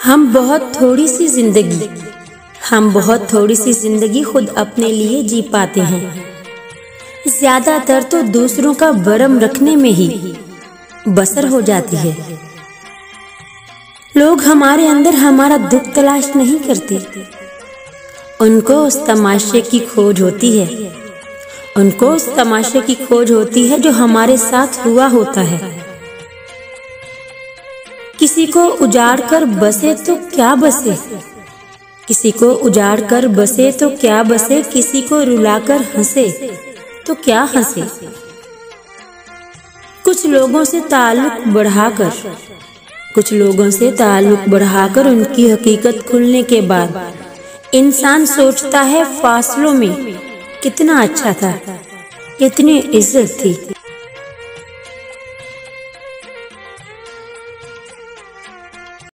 हम बहुत थोड़ी सी जिंदगी खुद अपने लिए जी पाते हैं। ज्यादातर तो दूसरों का भरम रखने में ही बसर हो जाती है। लोग हमारे अंदर हमारा दुख तलाश नहीं करते, उनको उस तमाशे की खोज होती है। उनको उस तमाशे की खोज होती है जो हमारे साथ हुआ होता है। किसी को उजाड़ कर बसे तो क्या बसे, किसी को उजाड़ कर बसे तो क्या बसे, किसी को रुलाकर हंसे तो क्या हंसे। कुछ लोगों से ताल्लुक बढ़ाकर उनकी हकीकत खुलने के बाद इंसान सोचता है फासलों में कितना अच्छा था, कितनी इज्जत थी।